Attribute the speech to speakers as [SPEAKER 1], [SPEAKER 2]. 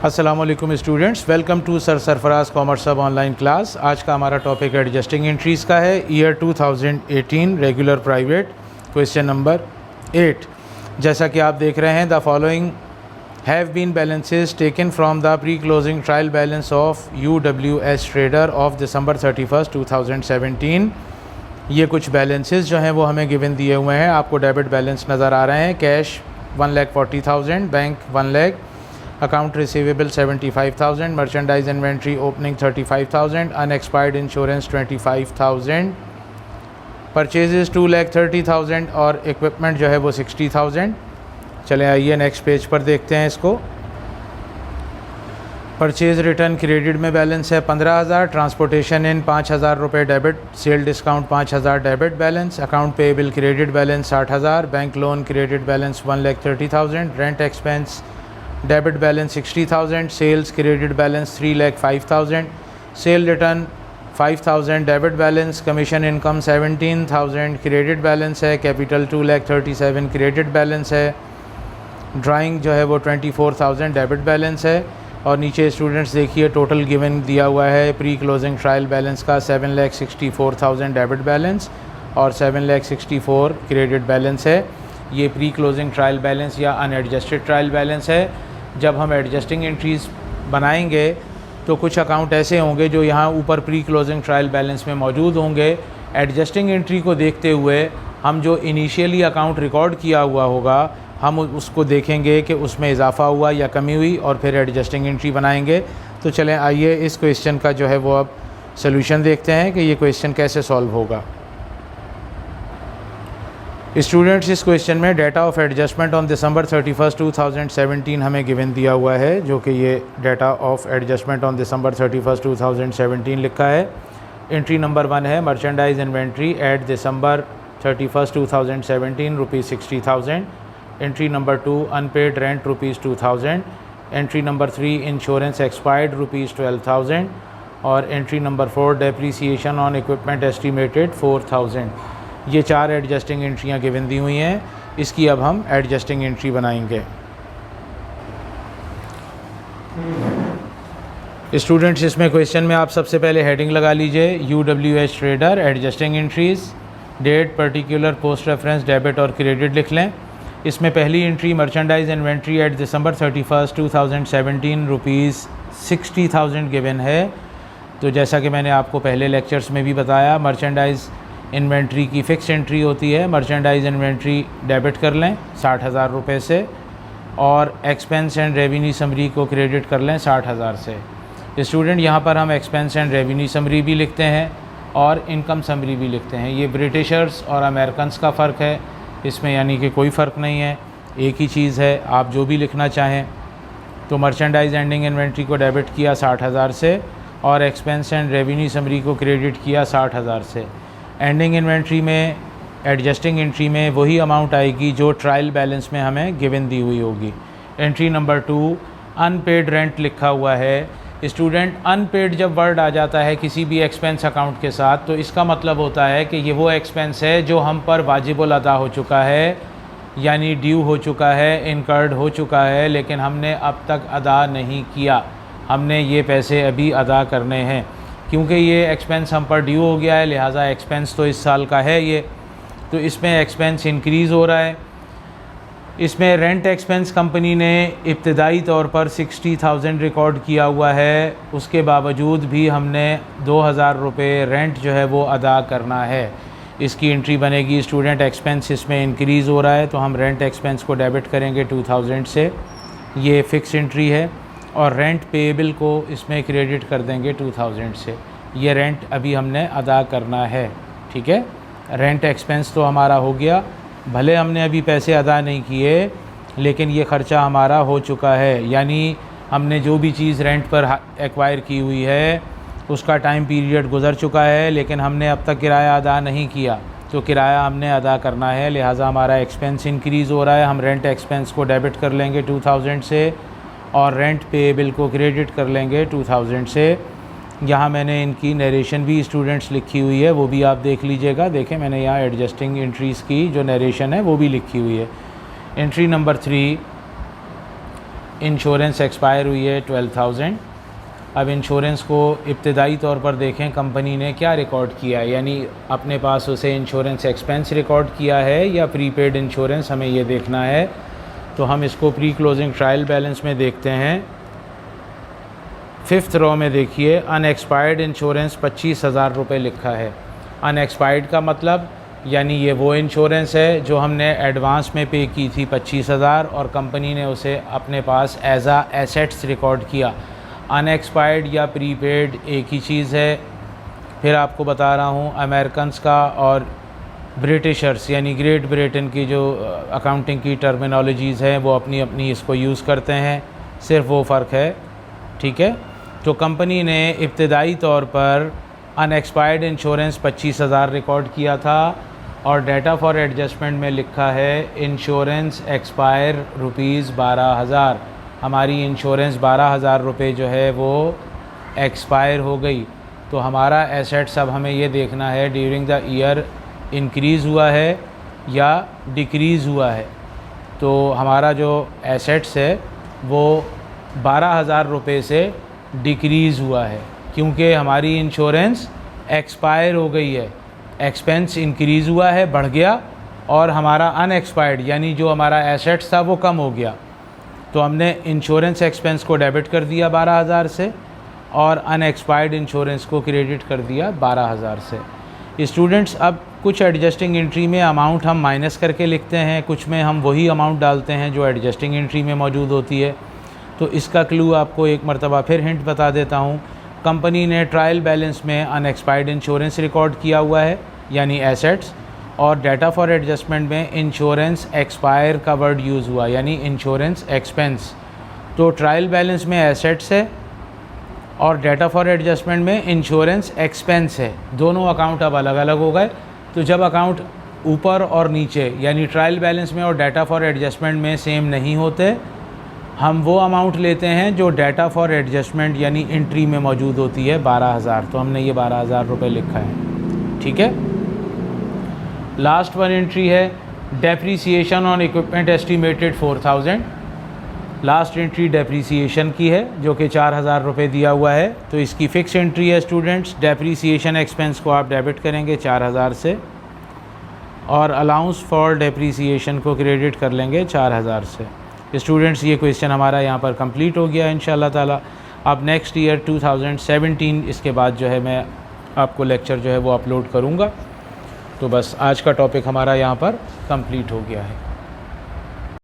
[SPEAKER 1] अस्सलाम वालेकुम students, welcome to sir Sarfaraz commerce सब ऑनलाइन क्लास। आज का हमारा टॉपिक एडजस्टिंग एंट्रीज़ का है। Year 2018 regular private, question number 8। जैसा कि आप देख रहे हैं, the following have been balances taken from the pre closing trial balance of UWS trader of December 31, 2017। ये कुछ बैलेंसेस जो हैं वो हमें गिवन दिए हुए हैं। आपको डेबिट बैलेंस नज़र आ रहे हैं। Cash 1,40,000, bank 1 lakh, account receivable 75,000, merchandise inventory opening 35,000, unexpired insurance 25,000, purchases 2,30,000 और इक्विपमेंट जो है वो 60,000। चलें आइए नेक्स्ट पेज पर देखते हैं इसको। परचेज़ रिटर्न क्रेडिट में बैलेंस है 15,000, ट्रांसपोर्टेशन इन 5,000 रुपये debit, sale discount 5,000 debit balance, account payable credit balance 60,000, bank loan credit balance 1,30,000, rent expense debit balance 60,000, sales credit balance 3,05,000, sale return 5,000 debit balance, commission income 17,000 credit balance है, capital 2,37,000 credit balance है, drawing जो है वो 24,000 debit balance है। और नीचे students देखिए total given दिया हुआ है प्री क्लोजिंग ट्रायल बैलेंस का 7,64,000 डेबिट बैलेंस और 7,64,000 क्रेडिट बैलेंस है। ये प्री क्लोजिंग ट्रायल बैलेंस या अनएडजस्टेड ट्रायल बैलेंस है। जब हम एडजस्टिंग एंट्रीज़ बनाएंगे तो कुछ अकाउंट ऐसे होंगे जो यहाँ ऊपर प्री क्लोजिंग ट्रायल बैलेंस में मौजूद होंगे। एडजस्टिंग एंट्री को देखते हुए हम जो इनिशियली अकाउंट रिकॉर्ड किया हुआ होगा हम उसको देखेंगे कि उसमें इजाफ़ा हुआ या कमी हुई और फिर एडजस्टिंग एंट्री बनाएंगे। तो चलें आइए इस क्वेश्चन का जो है वो अब सॉल्यूशन देखते हैं कि ये क्वेश्चन कैसे सॉल्व होगा। स्टूडेंट्स, इस क्वेश्चन में data of adjustment on December 31, 2017 हमें गिवन दिया हुआ है, जो कि ये data of adjustment on December 31, 2017 लिखा है। एंट्री नंबर 1 है merchandise inventory at December 31, 2017 rupees 60,000। Entry number 2 unpaid rent rupees 2,000। Entry number 3 insurance expired rupees 12,000 और entry number 4 depreciation on equipment estimated 4,000। ये 4 एडजस्टिंग एंट्रियाँ गिवन दी हुई हैं। इसकी अब हम एडजस्टिंग एंट्री बनाएंगे। स्टूडेंट्स, इसमें क्वेश्चन में आप सबसे पहले हेडिंग लगा लीजिए UWS trader adjusting entries, date, particular, post reference, debit और क्रेडिट लिख लें। इसमें पहली entry merchandise inventory at December 31, 2017 rupees 60,000 given है। तो जैसा कि मैंने आपको पहले लेक्चर्स में भी बताया, मर्चेंडाइज इन्वेंट्री की फ़िक्स एंट्री होती है। मर्चेंडाइज इन्वेंट्री डेबिट कर लें 60,000 रुपये से और एक्सपेंस एंड रेवेन्यू समरी को क्रेडिट कर लें 60,000 से। स्टूडेंट, यहाँ पर हम एक्सपेंस एंड रेवेन्यू समरी भी लिखते हैं और इनकम समरी भी लिखते हैं। ये ब्रिटिशर्स और अमेरिकन्स का फ़र्क है, इसमें यानी कि कोई फ़र्क नहीं है, एक ही चीज़ है, आप जो भी लिखना चाहें। तो मर्चेंडाइज एंडिंग इन्वेंट्री को डेबिट किया 60,000 से और एक्सपेंस एंड रेवेन्यू समरी को क्रेडिट किया 60,000 से। एंडिंग इन्वेंट्री में, एडजस्टिंग एंट्री में वही अमाउंट आएगी जो ट्रायल बैलेंस में हमें गिवन दी हुई होगी। एंट्री नंबर 2 अनपेड रेंट लिखा हुआ है। स्टूडेंट, अनपेड जब वर्ड आ जाता है किसी भी एक्सपेंस अकाउंट के साथ तो इसका मतलब होता है कि ये वो एक्सपेंस है जो हम पर वाजिबुल अदा हो चुका है, यानी ड्यू हो चुका है, इनकर्ड हो चुका है, लेकिन हमने अब तक अदा नहीं किया। हमने ये पैसे अभी अदा करने हैं। क्योंकि ये एक्सपेंस हम पर ड्यू हो गया है, लिहाजा एक्सपेंस तो इस साल का है ये, तो इसमें एक्सपेंस इंक्रीज़ हो रहा है। इसमें रेंट एक्सपेंस कंपनी ने इब्तदाई तौर पर 60,000 रिकॉर्ड किया हुआ है, उसके बावजूद भी हमने 2,000 रुपये रेंट जो है वो अदा करना है। इसकी एंट्री बनेगी स्टूडेंट, एक्सपेंस इसमें इंक्रीज़ हो रहा है तो हम रेंट एक्सपेंस को डेबिट करेंगे 2,000 से, ये फ़िक्स एंट्री है। और रेंट पेएबल को इसमें क्रेडिट कर देंगे 2,000 से। ये रेंट अभी हमने अदा करना है, ठीक है। रेंट एक्सपेंस तो हमारा हो गया, भले हमने अभी पैसे अदा नहीं किए लेकिन ये ख़र्चा हमारा हो चुका है, यानी हमने जो भी चीज़ रेंट पर एक्वायर की हुई है उसका टाइम पीरियड गुज़र चुका है, लेकिन हमने अब तक किराया अदा नहीं किया, तो किराया हमने अदा करना है, लिहाजा हमारा एक्सपेंस इंक्रीज़ हो रहा है। हम रेंट एक्सपेंस को डेबिट कर लेंगे 2,000 से और रेंट पेएबल को क्रेडिट कर लेंगे 2,000 से। यहाँ मैंने इनकी नरेशन भी स्टूडेंट्स लिखी हुई है, वो भी आप देख लीजिएगा। देखें, मैंने यहाँ एडजस्टिंग एंट्रीज़ की जो नरेशन है वो भी लिखी हुई है। एंट्री नंबर 3 इंश्योरेंस एक्सपायर हुई है 12,000। अब इंश्योरेंस को इब्तदाई तौर पर देखें कंपनी ने क्या रिकॉर्ड किया है, यानी अपने पास उसे इंश्योरेंस एक्सपेंस रिकॉर्ड किया है या प्रीपेड इंश्योरेंस, हमें ये देखना है। तो हम इसको प्री क्लोजिंग ट्रायल बैलेंस में देखते हैं। 5th रो में देखिए अनएक्सपायर्ड इंश्योरेंस 25,000 रुपये लिखा है। अनएक्सपायर्ड का मतलब यानी ये वो इंश्योरेंस है जो हमने एडवांस में पे की थी 25,000 और कंपनी ने उसे अपने पास एज आ एसेट्स रिकॉर्ड किया। अनएक्सपायर्ड या प्रीपेड एक ही चीज़ है। फिर आपको बता रहा हूँ अमेरिकन्स का और ब्रिटिशर्स यानी ग्रेट ब्रिटेन की जो अकाउंटिंग की टर्मिनोलॉजीज़ हैं वो अपनी अपनी इसको यूज़ करते हैं, सिर्फ वो फ़र्क है। ठीक है, तो कंपनी ने इब्तदाई तौर पर अनएक्सपायर्ड इंश्योरेंस 25,000 रिकॉर्ड किया था और डाटा फॉर एडजस्टमेंट में लिखा है इंश्योरेंस एक्सपायर ₹12,000। हमारी इंश्योरेंस 12,000 रुपये जो है वो एक्सपायर हो गई। तो हमारा एसेट्स अब हमें ये देखना है ड्यूरिंग द ईयर इंक्रीज़ हुआ है या डिक्रीज़ हुआ है। तो हमारा जो एसेट्स है वो 12,000 रुपये से डिक्रीज़ हुआ है क्योंकि हमारी इंश्योरेंस एक्सपायर हो गई है। एक्सपेंस इंक्रीज़ हुआ है, बढ़ गया, और हमारा अनएक्सपायर्ड यानी जो हमारा एसेट्स था वो कम हो गया। तो हमने इंश्योरेंस एक्सपेंस को डेबिट कर दिया 12,000 से और अनएक्सपायर्ड इंश्योरेंस को क्रेडिट कर दिया 12,000 से। स्टूडेंट्स, अब कुछ एडजस्टिंग एंट्री में अमाउंट हम माइनस करके लिखते हैं, कुछ में हम वही अमाउंट डालते हैं जो एडजस्टिंग एंट्री में मौजूद होती है। तो इसका क्लू आपको एक मरतबा फिर हिंट बता देता हूँ। कंपनी ने ट्रायल बैलेंस में अनएक्सपायर्ड इंश्योरेंस रिकॉर्ड किया हुआ है यानी एसेट्स, और डाटा फॉर एडजस्टमेंट में इंश्योरेंस एक्सपायर का वर्ड यूज़ हुआ यानी इंश्योरेंस एक्सपेंस। तो ट्रायल बैलेंस में एसेट्स है और डाटा फॉर एडजस्टमेंट में इंश्योरेंस एक्सपेंस है। दोनों अकाउंट अब अलग अलग हो गए। तो जब अकाउंट ऊपर और नीचे यानी ट्रायल बैलेंस में और डाटा फॉर एडजस्टमेंट में सेम नहीं होते, हम वो अमाउंट लेते हैं जो डाटा फॉर एडजस्टमेंट यानी एंट्री में मौजूद होती है 12,000। तो हमने ये 12,000 रुपये लिखा है। ठीक है, लास्ट वन एंट्री है depreciation on equipment estimated 4,000। Last entry depreciation की है जो कि 4,000 रुपये दिया हुआ है। तो इसकी फ़िक्स एंट्री है स्टूडेंट्स। डेप्रीसिएशन एक्सपेंस को आप डेबिट करेंगे 4,000 से और अलाउंस फॉर डेप्रीसिएशन को क्रेडिट कर लेंगे 4,000 से। स्टूडेंट्स, ये क्वेश्चन हमारा यहाँ पर कंप्लीट हो गया इंशाल्लाह ताला। अब नेक्स्ट ईयर 2017 इसके बाद जो है मैं आपको लेक्चर जो है वो अपलोड करूँगा। तो बस आज का टॉपिक हमारा यहाँ पर कंप्लीट हो गया है।